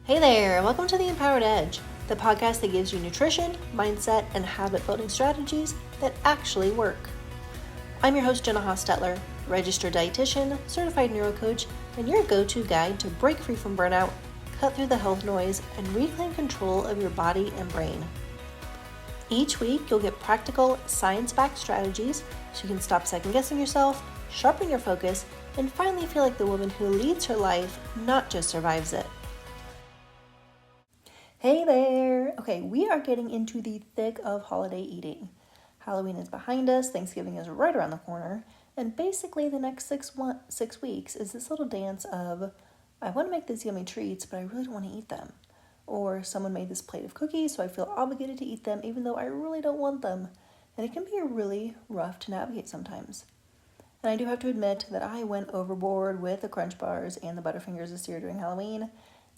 Hey there, welcome to The Empowered Edge, the podcast that gives you nutrition, mindset, and habit building strategies that actually work. I'm your host, Jenna Hostetler, registered dietitian, certified neurocoach, and your go-to guide to break free from burnout, cut through the health noise, and reclaim control of your body and brain. Each week, you'll get practical, science-backed strategies so you can stop second-guessing yourself, sharpen your focus, and finally feel like the woman who leads her life, not just survives it. Hey there! Okay, we are getting into the thick of holiday eating. Halloween is behind us, Thanksgiving is right around the corner, and basically the next 6 weeks is this little dance of, I want to make these yummy treats, but I really don't want to eat them. Or someone made this plate of cookies, so I feel obligated to eat them even though I really don't want them. And it can be really rough to navigate sometimes. And I do have to admit that I went overboard with the Crunch Bars and the Butterfingers this year during Halloween,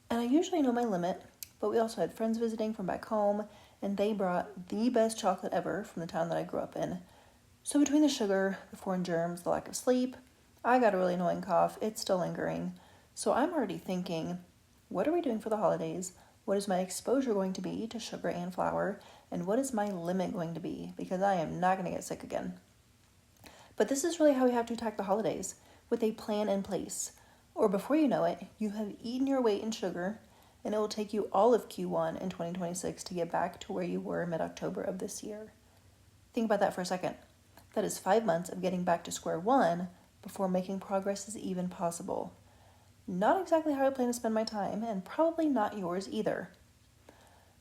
and I usually know my limit. But we also had friends visiting from back home, and they brought the best chocolate ever from the town that I grew up in. So between the sugar, the foreign germs, the lack of sleep, I got a really annoying cough. It's still lingering. So I'm already thinking, what are we doing for the holidays? What is my exposure going to be to sugar and flour? And what is my limit going to be? Because I am not going to get sick again. But this is really how we have to attack the holidays, with a plan in place. Or before you know it, you have eaten your weight in sugar, and it will take you all of Q1 in 2026 to get back to where you were mid-October of this year. Think about that for a second. That is 5 months of getting back to square one before making progress is even possible. Not exactly how I plan to spend my time, and probably not yours either.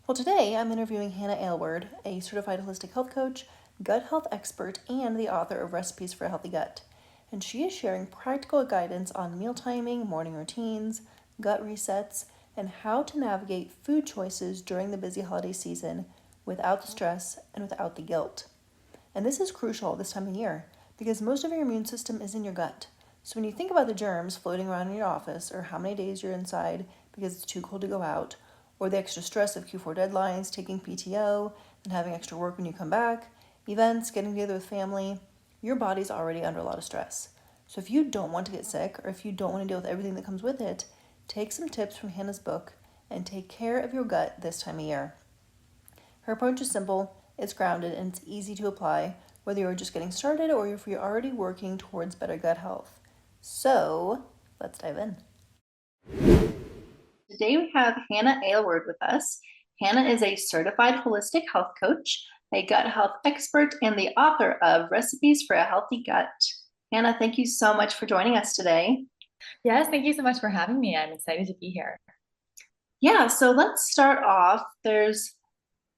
Well, today I'm interviewing Hannah Aylward, a certified holistic health coach, gut health expert, and the author of Recipes for a Healthy Gut. And she is sharing practical guidance on meal timing, morning routines, gut resets, and how to navigate food choices during the busy holiday season without the stress and without the guilt. And this is crucial this time of year because most of your immune system is in your gut. So when you think about the germs floating around in your office, or how many days you're inside because it's too cold to go out, or the extra stress of Q4 deadlines, taking PTO, and having extra work when you come back, events, getting together with family, your body's already under a lot of stress. So if you don't want to get sick, or if you don't want to deal with everything that comes with it, take some tips from Hannah's book and take care of your gut this time of year. Her approach is simple, it's grounded, and it's easy to apply, whether you're just getting started or if you're already working towards better gut health. So, let's dive in. Today we have Hannah Aylward with us. Hannah is a certified holistic health coach, a gut health expert, and the author of Recipes for a Healthy Gut. Hannah, thank you so much for joining us today. Yes, thank you so much for having me. I'm excited to be here. Yeah, so let's start off. There's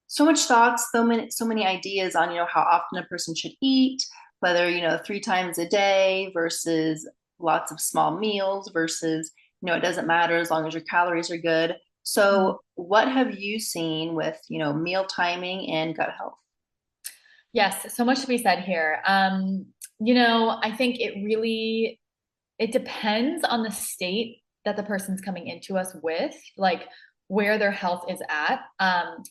so much thoughts, so many ideas on, how often a person should eat, whether, 3 times a day versus lots of small meals versus, it doesn't matter as long as your calories are good. So what have you seen with, meal timing and gut health? Yes, so much to be said here. I think it depends on the state that the person's coming into us with, like where their health is at.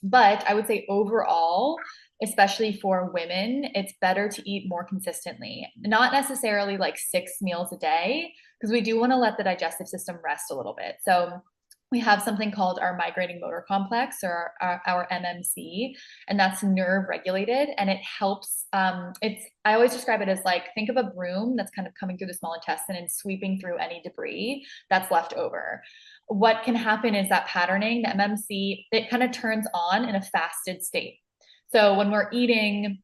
But I would say overall, especially for women, it's better to eat more consistently, not necessarily like 6 meals a day, because we do want to let the digestive system rest a little bit. So we have something called our migrating motor complex, or our MMC, and that's nerve regulated, and it helps. I always describe it as like, think of a broom that's kind of coming through the small intestine and sweeping through any debris that's left over. What can happen is that patterning, the MMC, it kind of turns on in a fasted state. So when we're eating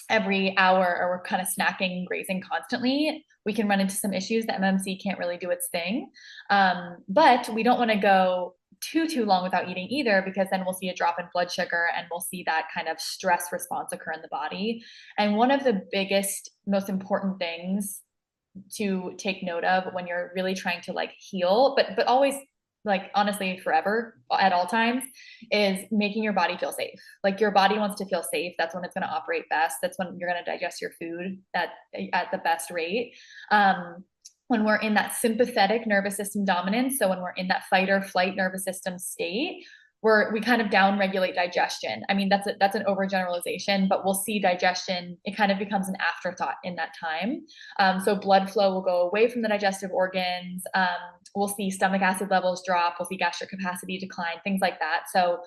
every hour, or we're kind of snacking and grazing constantly, we can run into some issues. The MMC can't really do its thing. But we don't want to go too long without eating either, because then we'll see a drop in blood sugar and we'll see that kind of stress response occur in the body. And one of the biggest, most important things to take note of when you're really trying to like heal, but always, like honestly forever at all times, is making your body feel safe. Like your body wants to feel safe. That's when it's going to operate best. That's when you're going to digest your food at the best rate. When we're in that sympathetic nervous system dominance, so when we're in that fight or flight nervous system state, we kind of down regulate digestion. I mean, that's an overgeneralization, but we'll see digestion, it kind of becomes an afterthought in that time. So blood flow will go away from the digestive organs. We'll see stomach acid levels drop. We'll see gastric capacity decline, things like that. So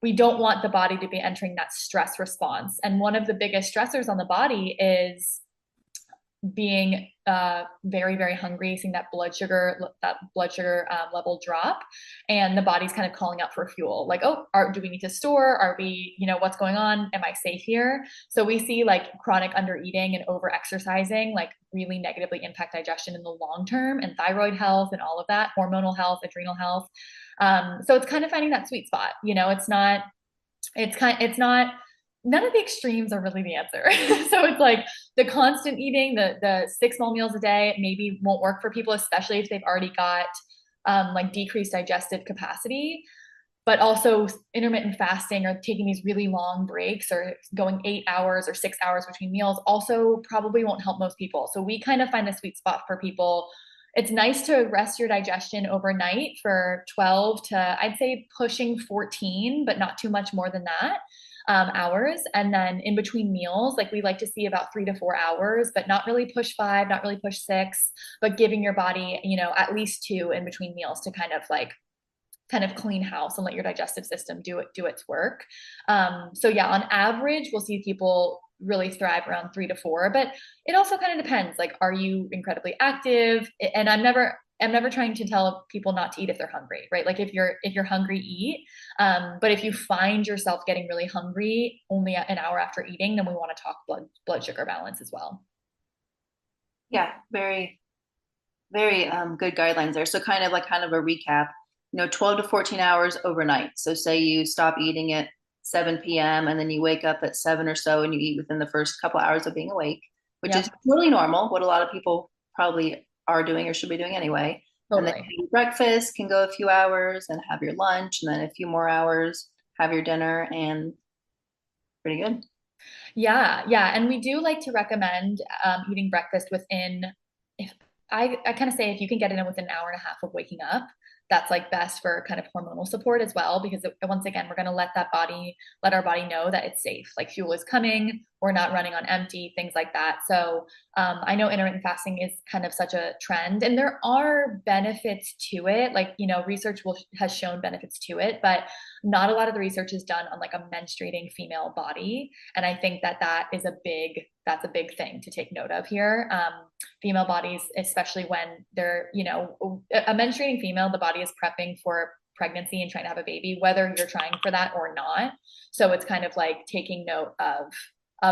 we don't want the body to be entering that stress response. And one of the biggest stressors on the body is being very, very hungry, seeing that blood sugar level drop, and the body's kind of calling out for fuel. Like, oh, do we need to store? Are we, what's going on? Am I safe here? So we see like chronic undereating and over exercising like really negatively impact digestion in the long term, and thyroid health and all of that, hormonal health, adrenal health. So it's kind of finding that sweet spot. It's not none of the extremes are really the answer. So it's like the constant eating, the 6 small meals a day maybe won't work for people, especially if they've already got like decreased digestive capacity. But also intermittent fasting or taking these really long breaks or going 8 hours or 6 hours between meals also probably won't help most people. So we kind of find the sweet spot for people. It's nice to rest your digestion overnight for 12 to, I'd say, pushing 14, but not too much more than that. Hours. And then in between meals, like we like to see about 3 to 4 hours, but not really push 5, not really push 6, but giving your body, at least 2 in between meals to kind of clean house and let your digestive system do its work. So yeah, on average, we'll see people really thrive around 3 to 4, but it also kind of depends. Like, are you incredibly active? And I'm never trying to tell people not to eat if they're hungry, right? Like if you're hungry, eat. But if you find yourself getting really hungry only an hour after eating, then we want to talk blood sugar balance as well. Yeah, very, very good guidelines there. So kind of a recap, 12 to 14 hours overnight. So say you stop eating at 7 p.m. and then you wake up at 7 or so and you eat within the first couple hours of being awake, which Yep. is really normal, what a lot of people probably are doing or should be doing anyway. Totally. And then you eat breakfast, can go a few hours and have your lunch, and then a few more hours, have your dinner, and pretty good. Yeah, yeah. And we do like to recommend eating breakfast within, if I kind of say if you can get it in within an hour and a half of waking up, that's like best for kind of hormonal support as well, because once again, we're going to let our body know that it's safe. Like fuel is coming, we're not running on empty, things like that. So I know intermittent fasting is kind of such a trend, and there are benefits to it. Like, research has shown benefits to it, but not a lot of the research is done on like a menstruating female body. And I think that's a big thing to take note of here. Female bodies, especially when they're, a menstruating female, the body is prepping for pregnancy and trying to have a baby, whether you're trying for that or not. So it's kind of like taking note of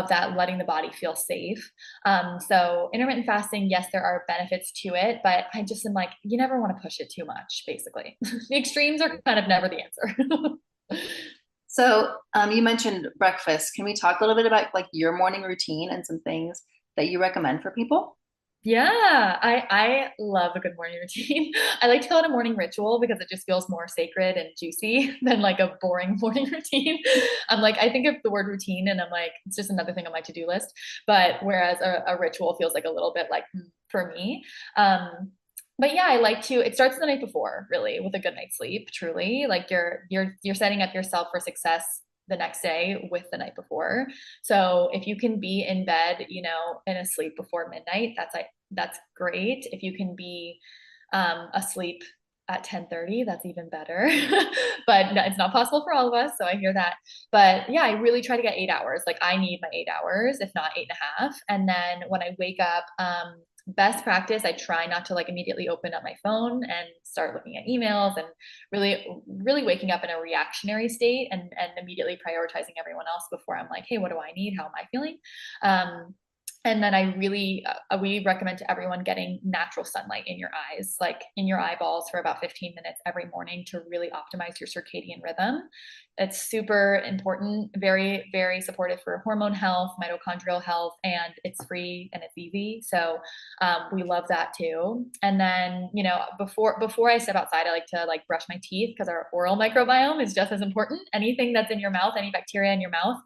that, letting the body feel safe. So intermittent fasting, yes, there are benefits to it, but I just am like, you never want to push it too much, basically. The extremes are kind of never the answer. So you mentioned breakfast. Can we talk a little bit about like your morning routine and some things that you recommend for people? Yeah, I love a good morning routine. I like to call it a morning ritual because it just feels more sacred and juicy than like a boring morning routine. I'm like, I think of the word routine and I'm like, it's just another thing on my to-do list. But whereas a ritual feels like a little bit like for me. But yeah, it starts the night before, really, with a good night's sleep, truly. Like you're setting up yourself for success the next day with the night before. So if you can be in bed, and asleep before midnight, that's great. If you can be asleep at 10:30, that's even better. But no, it's not possible for all of us, so I hear that. But yeah, I really try to get 8 hours. Like I need my 8 hours, if not 8.5. And then when I wake up, best practice, I try not to like immediately open up my phone and start looking at emails and really waking up in a reactionary state and immediately prioritizing everyone else before I'm like, hey, what do I need? How am I feeling? And then we recommend to everyone getting natural sunlight in your eyes, like in your eyeballs for about 15 minutes every morning to really optimize your circadian rhythm. It's super important, very, very supportive for hormone health, mitochondrial health, and it's free and it's easy. So we love that too. And then, before I step outside, I like to like brush my teeth because our oral microbiome is just as important. Anything that's in your mouth, any bacteria in your mouth,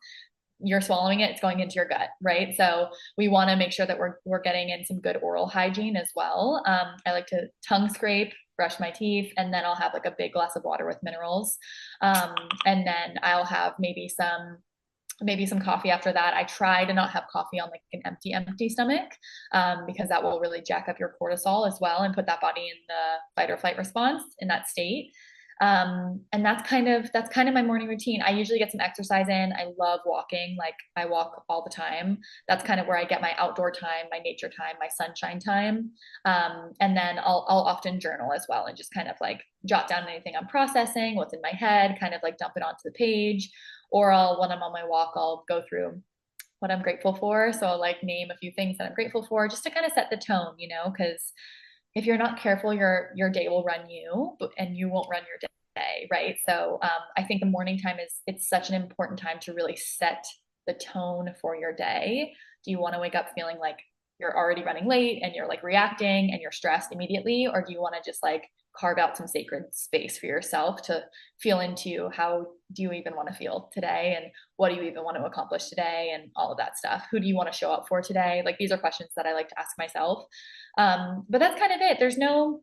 you're swallowing it, it's going into your gut, right? So we want to make sure that we're getting in some good oral hygiene as well. I like to tongue scrape brush my teeth, and then I'll have like a big glass of water with minerals. And then I'll have maybe some coffee after that. I try to not have coffee on like an empty stomach, because that will really jack up your cortisol as well and put that body in the fight or flight response in that state. And that's kind of my morning routine. I usually get some exercise in. I love walking. Like I walk all the time. That's kind of where I get my outdoor time, my nature time, my sunshine time. And then I'll often journal as well and just kind of like jot down anything I'm processing, what's in my head, kind of like dump it onto the page. Or when I'm on my walk, I'll go through what I'm grateful for. So I'll like name a few things that I'm grateful for just to kind of set the tone, because if you're not careful, your day will run you, and you won't run your day, right? So I think the morning time it's such an important time to really set the tone for your day. Do you want to wake up feeling like you're already running late and you're like reacting and you're stressed immediately, or do you want to just like carve out some sacred space for yourself to feel into how do you even want to feel today, and what do you even want to accomplish today, and all of that stuff? Who do you want to show up for today? Like these are questions that I like to ask myself. But that's kind of it. There's no,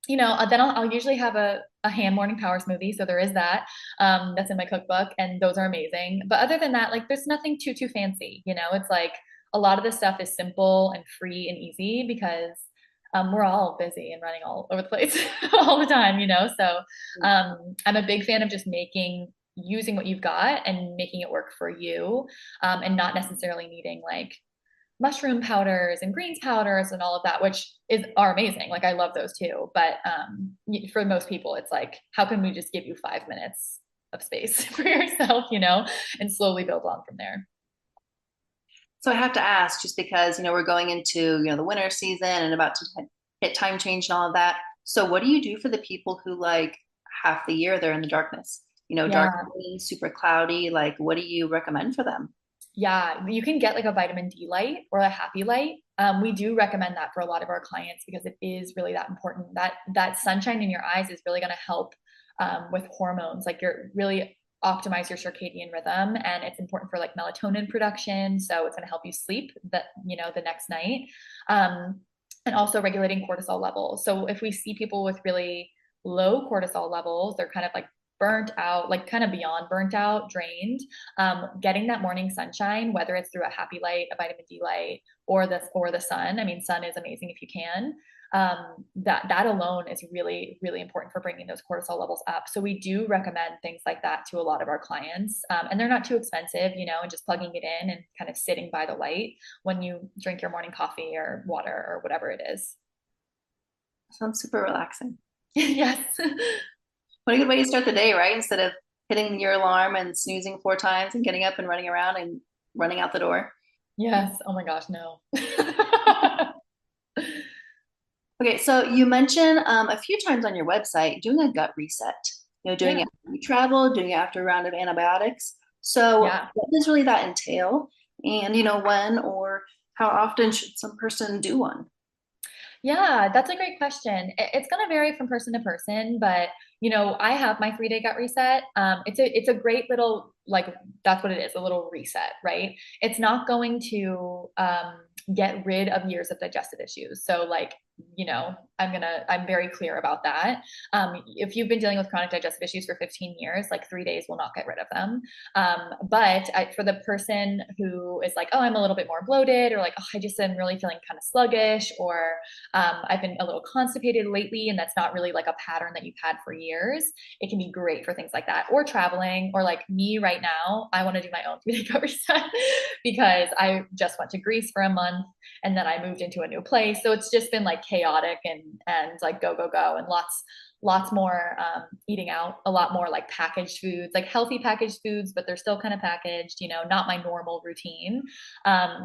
then I'll usually have a hand morning power smoothie. So there is that, that's in my cookbook, and those are amazing. But other than that, like there's nothing too fancy, it's like a lot of this stuff is simple and free and easy because we're all busy and running all over the place all the time, So I'm a big fan of just using what you've got and making it work for you, and not necessarily needing like mushroom powders and greens powders and all of that, which are amazing. Like I love those too. But for most people, it's like, how can we just give you 5 minutes of space for yourself, and slowly build on from there. So I have to ask, just because, we're going into, the winter season and about to hit time change and all of that. So what do you do for the people who like half the year they're in the darkness, dark, super cloudy? Like, what do you recommend for them? Yeah, you can get like a vitamin D light or a happy light. We do recommend that for a lot of our clients because it is really that important. That sunshine in your eyes is really going to help with hormones. Like you're really optimize your circadian rhythm, and it's important for like melatonin production. So it's going to help you sleep the next night, and also regulating cortisol levels. So if we see people with really low cortisol levels, they're kind of like burnt out, like kind of beyond burnt out, drained, getting that morning sunshine, whether it's through a happy light, a vitamin D light, or the sun. I mean, sun is amazing if you can. That alone is really, really important for bringing those cortisol levels up. So we do recommend things like that to a lot of our clients. And they're not too expensive, and just plugging it in and kind of sitting by the light when you drink your morning coffee or water or whatever it is. Sounds super relaxing. Yes. What a good way to start the day, right? Instead of hitting your alarm and snoozing 4 times and getting up and running around and running out the door. Yes. Oh my gosh, no. Okay, so you mentioned a few times on your website doing a gut reset, doing it after you travel, doing it after a round of antibiotics. So what does really that entail? And, when or how often should some person do one? Yeah, that's a great question. It's going to vary from person to person, but I have my 3-day gut reset. It's a great little, like, that's what it is, a little reset, right? It's not going to get rid of years of digestive issues. So like, I'm very clear about that. If you've been dealing with chronic digestive issues for 15 years, like 3 days will not get rid of them. But for the person who is like, oh, I'm a little bit more bloated, or like, oh, I just am really feeling kind of sluggish, or I've been a little constipated lately, and that's not really like a pattern that you've had for years. It can be great for things like that, or traveling, or like me right now, I want to do my own 3-day gut reset because I just went to Greece for a month and then I moved into a new place. So it's just been like chaotic and like go, and lots more eating out, a lot more like packaged foods, like healthy packaged foods, but they're still kind of packaged, not my normal routine.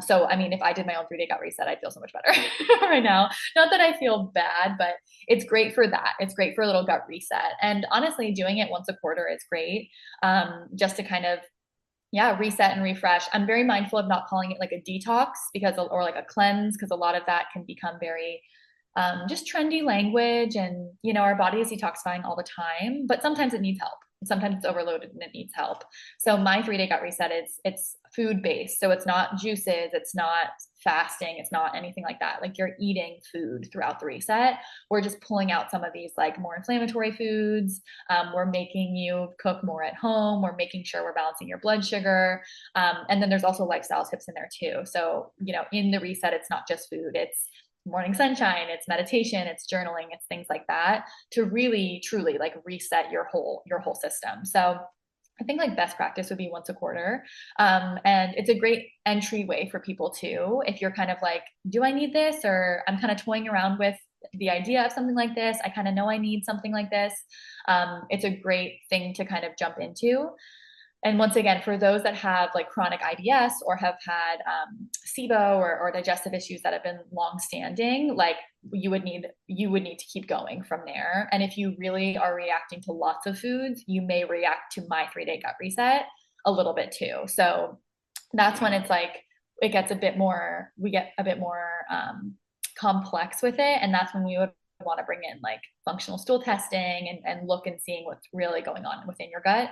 So, I mean, if I did my own 3-day gut reset, I'd feel so much better right now. Not that I feel bad, but it's great for that. It's great for a little gut reset. And honestly, doing it once a quarter is great, just to kind of reset and refresh. I'm very mindful of not calling it like a detox or like a cleanse, because a lot of that can become very just trendy language, and our body is detoxifying all the time, but sometimes it needs help, sometimes it's overloaded and it needs help. So my 3-day gut reset is it's food based. So it's not juices, it's not fasting, it's not anything like that. Like you're eating food throughout the reset. We're just pulling out some of these like more inflammatory foods. We're making you cook more at home. We're making sure we're balancing your blood sugar. And then there's also lifestyle tips in there too. So, you know, in the reset, it's not just food, it's morning sunshine, it's meditation, it's journaling, it's things like that to really truly like reset your whole system. So I think like best practice would be once a quarter. And it's a great entryway for people too. If you're kind of like, do I need this? Or I'm kind of toying around with the idea of something like this. I kind of know I need something like this. It's a great thing to kind of jump into. And once again, for those that have like chronic IBS or have had SIBO or digestive issues that have been long-standing, like you would need to keep going from there. And if you really are reacting to lots of foods, you may react to my 3-day gut reset a little bit too. So that's when it's like we get a bit more complex with it, and that's when we would want to bring in like functional stool testing and look and seeing what's really going on within your gut,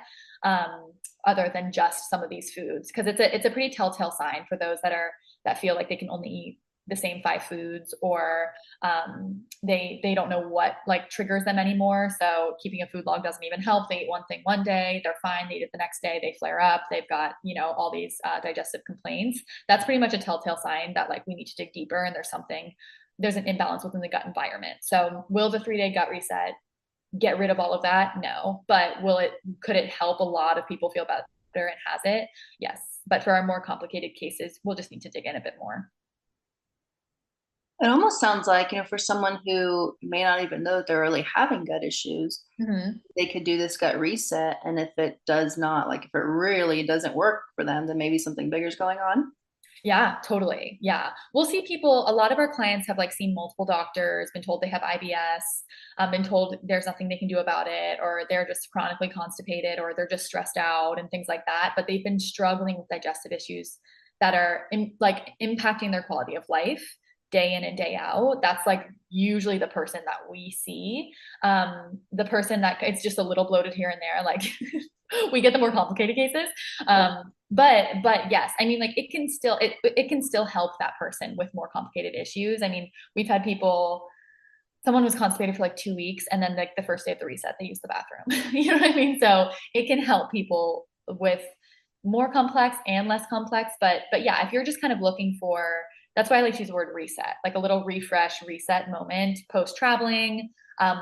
other than just some of these foods, because it's a pretty telltale sign for those that feel like they can only eat the same 5 foods, or they don't know what like triggers them anymore. So keeping a food log doesn't even help. They eat one thing one day, they're fine. They eat it the next day, they flare up. They've got, you know, all these digestive complaints. That's pretty much a telltale sign that like we need to dig deeper and there's an imbalance within the gut environment. So will the 3-day gut reset get rid of all of that? No. But could it help a lot of people feel better and has it? Yes. But for our more complicated cases, we'll just need to dig in a bit more. It almost sounds like, you know, for someone who may not even know that they're really having gut issues, they could do this gut reset. And if it does not, like if it really doesn't work for them, then maybe something bigger is going on. Yeah, totally. Yeah. We'll see people, a lot of our clients have like seen multiple doctors, been told they have IBS, been told there's nothing they can do about it, or they're just chronically constipated, or they're just stressed out and things like that. But they've been struggling with digestive issues that are impacting their quality of life day in and day out. That's like usually the person that we see. The person that it's just a little bloated here and there, like we get the more complicated cases. But yes, I mean, like it can still help that person with more complicated issues. I mean, we've had someone was constipated for like 2 weeks, and then like the first day of the reset, they used the bathroom. You know what I mean? So it can help people with more complex and less complex. But yeah, if you're just kind of looking for, that's why I like to use the word reset, like a little refresh, reset moment post traveling.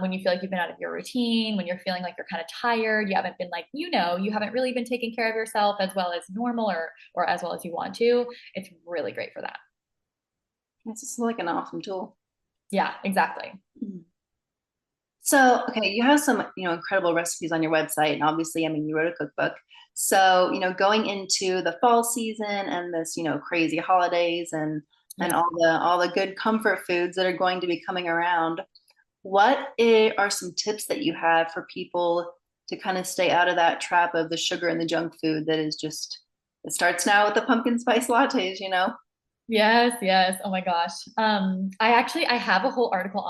When you feel like you've been out of your routine, when you're feeling like you're kind of tired, you haven't been like, you haven't really been taking care of yourself as well as normal or as well as you want to, it's really great for that. It's just like an awesome tool. Yeah, exactly. So, okay, you have some, you know, incredible recipes on your website, and obviously, I mean, you wrote a cookbook. So, you know, going into the fall season and this, you know, crazy holidays and all the good comfort foods that are going to be coming around, what are some tips that you have for people to kind of stay out of that trap of the sugar and the junk food that is just, it starts now with the pumpkin spice lattes, you know? Yes. Oh my gosh. I have a whole article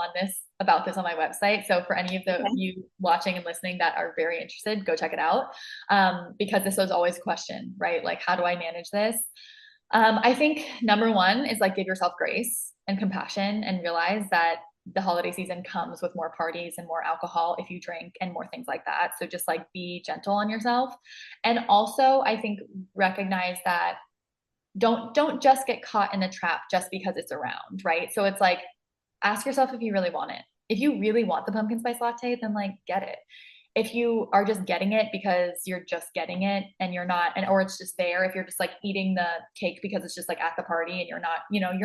about this on my website. So for any of you watching and listening that are very interested, go check it out. Because this was always a question, right? Like, how do I manage this? I think number one is like give yourself grace and compassion and realize that the holiday season comes with more parties and more alcohol if you drink and more things like that. So just like be gentle on yourself. And also I think recognize that don't just get caught in the trap just because it's around, right? So it's like ask yourself if you really want it. If you really want the pumpkin spice latte, then like get it. If you are just getting it because you're just getting it and you're not, or it's just there, if you're just like eating the cake because it's just like at the party and you're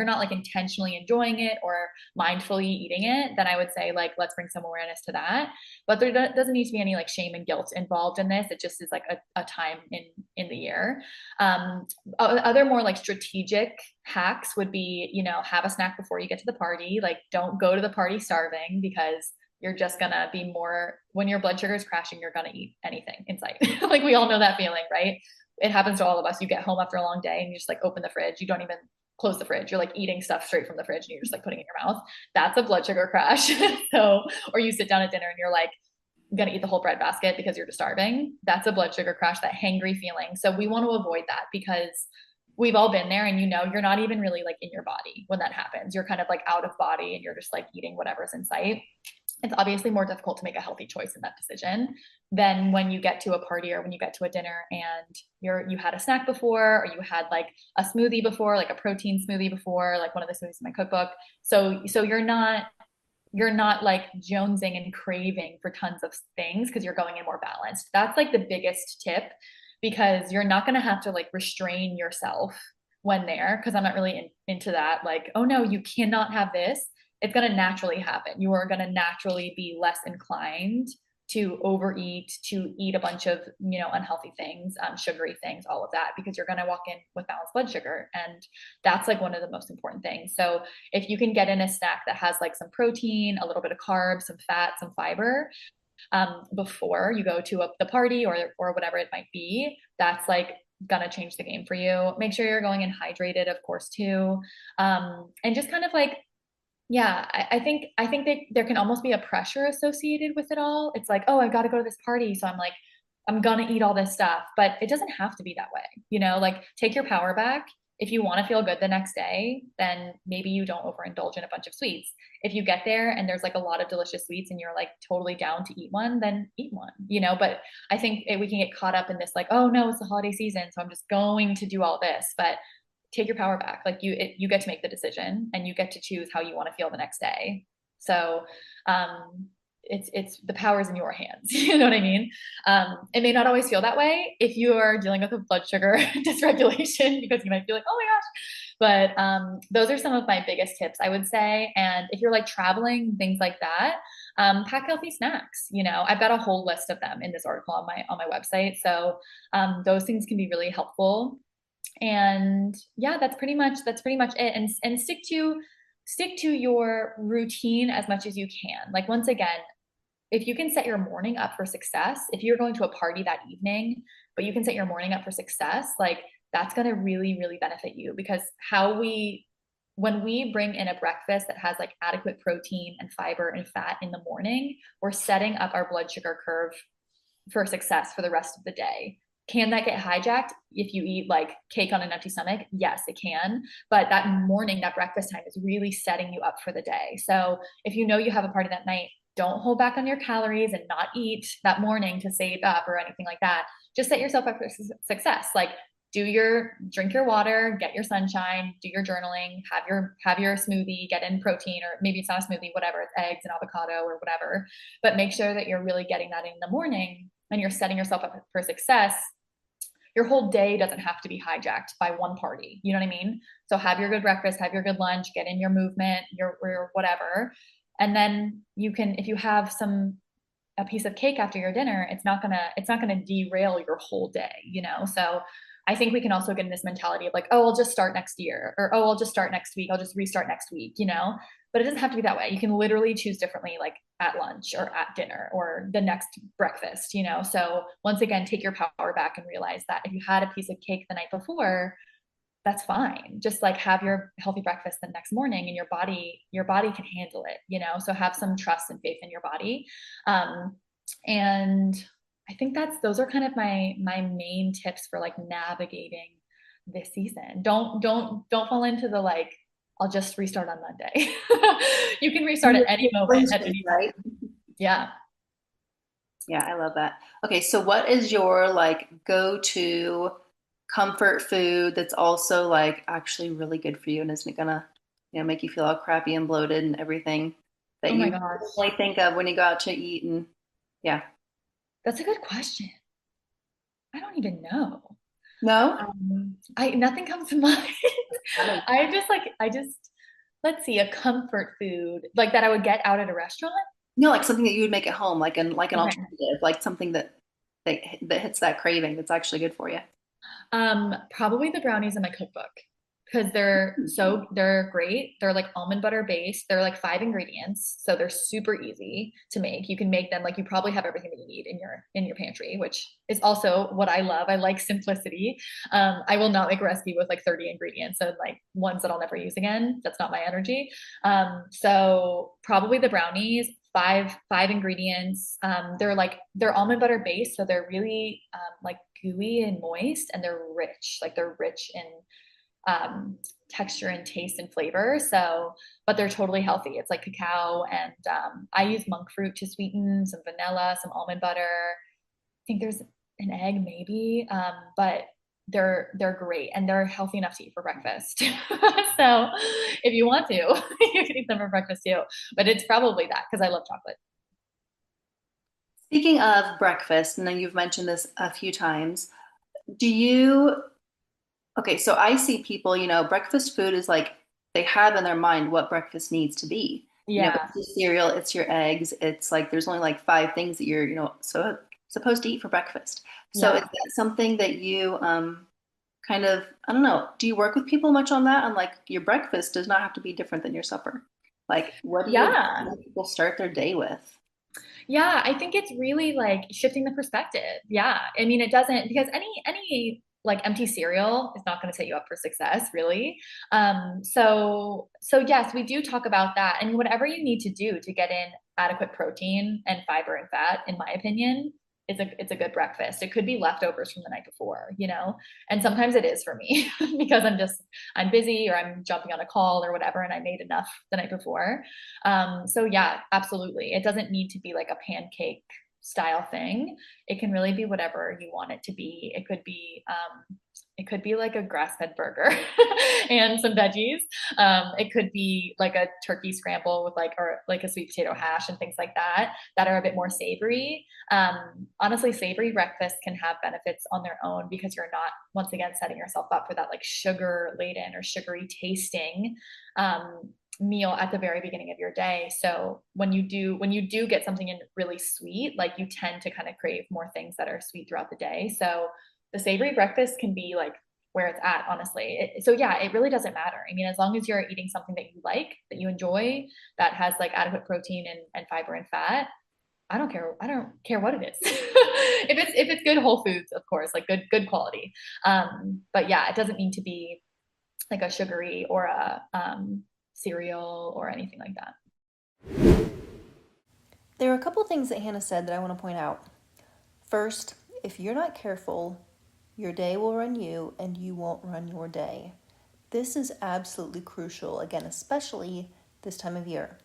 not like intentionally enjoying it or mindfully eating it, then I would say like, let's bring some awareness to that. But there doesn't need to be any like shame and guilt involved in this. It just is like a time in the year. Other more like strategic hacks would be, you know, have a snack before you get to the party. Like don't go to the party starving, because you're just gonna be more, when your blood sugar is crashing, you're gonna eat anything in sight. Like we all know that feeling, right? It happens to all of us. You get home after a long day and you just like open the fridge. You don't even close the fridge. You're like eating stuff straight from the fridge and you're just like putting it in your mouth. That's a blood sugar crash. So, or you sit down at dinner and you're like, going to eat the whole bread basket because you're just starving. That's a blood sugar crash, that hangry feeling. So we want to avoid that because we've all been there, and you're not even really like in your body when that happens. You're kind of like out of body and you're just like eating whatever's in sight. It's obviously more difficult to make a healthy choice in that decision than when you get to a party or when you get to a dinner and you had a snack before, or you had like a smoothie before, like a protein smoothie before, like one of the smoothies in my cookbook. So you're not like jonesing and craving for tons of things because you're going in more balanced. That's like the biggest tip, because you're not going to have to like restrain yourself when there, because I'm not really into that. Like, oh no, you cannot have this. It's going to naturally happen. You are going to naturally be less inclined to overeat, to eat a bunch of, unhealthy things, sugary things, all of that, because you're going to walk in with balanced blood sugar. And that's like one of the most important things. So if you can get in a snack that has like some protein, a little bit of carbs, some fat, some fiber, before you go to the party or whatever it might be, that's like gonna change the game for you. Make sure you're going in hydrated, of course, too. And just kind of like, yeah, I think that there can almost be a pressure associated with it all. It's like, oh, I've got to go to this party, so I'm gonna eat all this stuff, but it doesn't have to be that way. Like take your power back. If you want to feel good the next day, then maybe you don't overindulge in a bunch of sweets. If you get there and there's like a lot of delicious sweets and you're like totally down to eat one, then eat one. But I think we can get caught up in this, like, oh no, it's the holiday season, so I'm just going to do all this. But take your power back. Like you get to make the decision and you get to choose how you want to feel the next day. So, it's the power's in your hands. You know what I mean? It may not always feel that way if you are dealing with a blood sugar dysregulation, because you might feel like, oh my gosh. But those are some of my biggest tips, I would say. And if you're like traveling, things like that, pack healthy snacks. I've got a whole list of them in this article on my website. So those things can be really helpful. And yeah, that's pretty much it. And stick to your routine as much as you can. Like, once again, if you can set your morning up for success, if you're going to a party that evening, but you can set your morning up for success, like that's going to really, really benefit you. Because when we bring in a breakfast that has like adequate protein and fiber and fat in the morning, we're setting up our blood sugar curve for success for the rest of the day. Can that get hijacked if you eat like cake on an empty stomach? Yes, it can. But that morning, that breakfast time is really setting you up for the day. So if you know you have a party that night, don't hold back on your calories and not eat that morning to save up or anything like that. Just set yourself up for success. Like drink your water, get your sunshine, do your journaling, have your smoothie, get in protein, or maybe it's not a smoothie, whatever, it's eggs and avocado or whatever. But make sure that you're really getting that in the morning and you're setting yourself up for success. Your whole day doesn't have to be hijacked by one party. You know what I mean? So have your good breakfast, have your good lunch, get in your movement, your whatever. And then you can, if you have a piece of cake after your dinner, it's not gonna derail your whole day, So I think we can also get in this mentality of like, oh, I'll just start next year, or oh, I'll just start next week, I'll just restart next week, But it doesn't have to be that way. You can literally choose differently, like at lunch or at dinner or the next breakfast, So once again, take your power back and realize that if you had a piece of cake the night before, that's fine. Just like have your healthy breakfast the next morning, and your body can handle it, So have some trust and faith in your body. And I think those are kind of my main tips for like navigating this season. Don't fall into the like, I'll just restart on Monday. You can restart at any moment, at any time. Right? Yeah. Yeah, I love that. Okay, so what is your like go-to comfort food that's also like actually really good for you and isn't gonna, make you feel all crappy and bloated and everything that you only think of when you go out to eat? And yeah. That's a good question. I don't even know. No? Nothing comes to mind. Let's see, a comfort food like that I would get out at a restaurant. No, like something that you would make at home, like an alternative, like something that hits that craving that's actually good for you. Probably the brownies in my cookbook, because they're great. They're like almond butter based. They're like 5 ingredients, so they're super easy to make. You can make them like you probably have everything that you need in your pantry, which is also what I love. I like simplicity. I will not make a recipe with like 30 ingredients and like ones that I'll never use again. That's not my energy. So probably the brownies. five ingredients. They're almond butter based, so they're really like gooey and moist, and they're rich. Like they're rich in texture and taste and flavor. So, but they're totally healthy. It's like cacao, and I use monk fruit to sweeten, some vanilla, some almond butter. I think there's an egg maybe, but they're great, and they're healthy enough to eat for breakfast. So if you want to, you can eat them for breakfast too. But it's probably that because I love chocolate. Speaking of breakfast, and then you've mentioned this a few times, do you, okay, so I see people, breakfast food is like they have in their mind what breakfast needs to be. Yeah. It's your cereal, it's your eggs. It's like there's only like five things that you're, so supposed to eat for breakfast. So is Yeah. that something that you kind of, I don't know, do you work with people much on that? On like your breakfast does not have to be different than your supper. Like, what do you Yeah. want people start their day with? Yeah, I think it's really like shifting the perspective. Yeah. I mean, it doesn't because any like empty cereal is not going to set you up for success, really. So yes, we do talk about that. And whatever you need to do to get in adequate protein and fiber and fat, in my opinion, it's a good breakfast. It could be leftovers from the night before, and sometimes it is for me because I'm busy or I'm jumping on a call or whatever, and I made enough the night before. So yeah, absolutely. It doesn't need to be like a pancake style thing. It can really be whatever you want it to be. It could be like a grass-fed burger and some veggies. It could be like a turkey scramble with or like a sweet potato hash and things like that are a bit more savory. Honestly, savory breakfast can have benefits on their own because you're not, once again, setting yourself up for that like sugar laden or sugary tasting meal at the very beginning of your day. So when you do get something in really sweet, like you tend to kind of crave more things that are sweet throughout the day. So the savory breakfast can be like where it's at, honestly. So yeah, it really doesn't matter. I mean, as long as you're eating something that you like, that you enjoy, that has like adequate protein and fiber and fat, I don't care. I don't care what it is. If it's good whole foods, of course, like good quality. But yeah, it doesn't need to be like a sugary or a cereal or anything like that. There are a couple things that Hannah said that I want to point out. First, if you're not careful, your day will run you and you won't run your day. This is absolutely crucial, again, especially this time of year.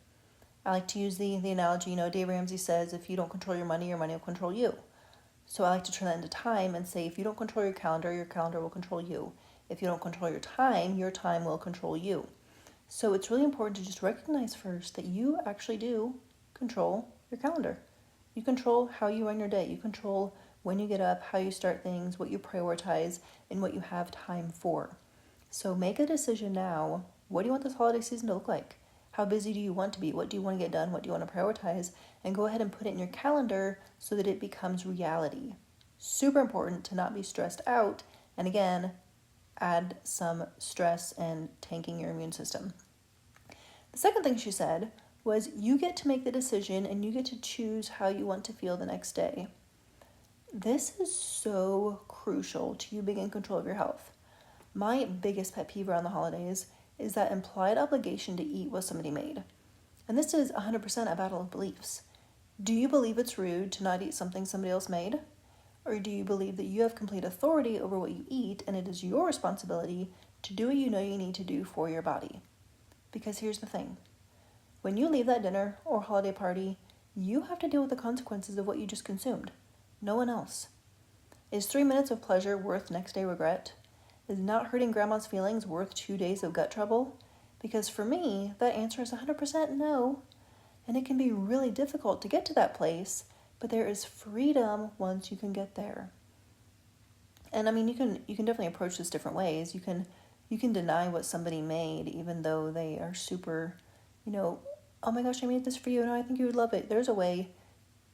I like to use the analogy, Dave Ramsey says, if you don't control your money will control you. So I like to turn that into time and say, if you don't control your calendar will control you. If you don't control your time will control you. So it's really important to just recognize first that you actually do control your calendar. You control how you run your day. You control when you get up, how you start things, what you prioritize, and what you have time for. So make a decision now. What do you want this holiday season to look like? How busy do you want to be? What do you want to get done? What do you want to prioritize? And go ahead and put it in your calendar so that it becomes reality. Super important to not be stressed out. And again, add some stress and tanking your immune system. The second thing she said was you get to make the decision and you get to choose how you want to feel the next day. This is so crucial to you being in control of your health. My biggest pet peeve around the holidays is that implied obligation to eat what somebody made. And this is 100% a battle of beliefs. Do you believe it's rude to not eat something somebody else made? Or do you believe that you have complete authority over what you eat and it is your responsibility to do what you know you need to do for your body? Because here's the thing. When you leave that dinner or holiday party, you have to deal with the consequences of what you just consumed. No one else. Is 3 minutes of pleasure worth next day regret? Is not hurting grandma's feelings worth 2 days of gut trouble? Because for me, that answer is 100% no. And it can be really difficult to get to that place, but there is freedom once you can get there. And I mean, you can definitely approach this different ways. You can deny what somebody made, even though they are super, oh my gosh, I made this for you, and I think you would love it. There's a way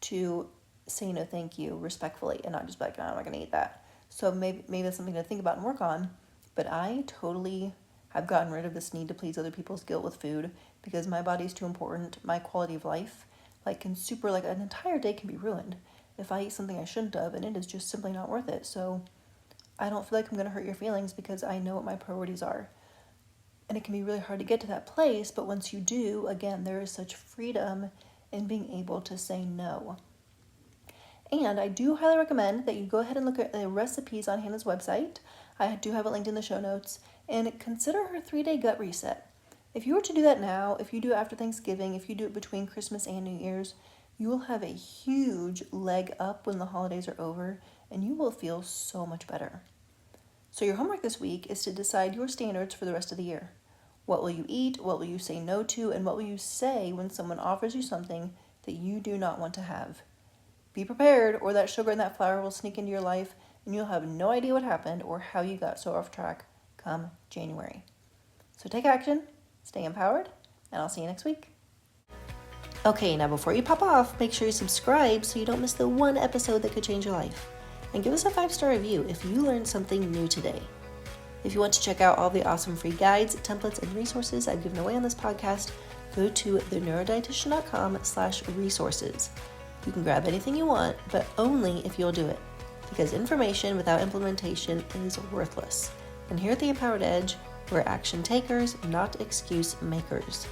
to say no thank you respectfully and not just be like, no, I'm not going to eat that. So maybe that's something to think about and work on. But I totally have gotten rid of this need to please other people's guilt with food because my body's too important. My quality of life, an entire day can be ruined if I eat something I shouldn't have, and it is just simply not worth it. So I don't feel like I'm going to hurt your feelings because I know what my priorities are. And it can be really hard to get to that place, but once you do, again, there is such freedom and being able to say no. And I do highly recommend that you go ahead and look at the recipes on Hannah's website. I do have it linked in the show notes. And consider her 3-day gut reset. If you were to do that now, if you do it after Thanksgiving, if you do it between Christmas and New Year's, you will have a huge leg up when the holidays are over, and you will feel so much better. So your homework this week is to decide your standards for the rest of the year. What will you eat? What will you say no to? And what will you say when someone offers you something that you do not want to have? Be prepared, or that sugar and that flour will sneak into your life, and you'll have no idea what happened or how you got so off track come January. So take action, stay empowered, and I'll see you next week. Okay, now before you pop off, make sure you subscribe so you don't miss the one episode that could change your life. And give us a 5-star review if you learned something new today. If you want to check out all the awesome free guides, templates, and resources I've given away on this podcast, go to theneurodietitian.com/resources. You can grab anything you want, but only if you'll do it. Because information without implementation is worthless. And here at the Empowered Edge, we're action takers, not excuse makers.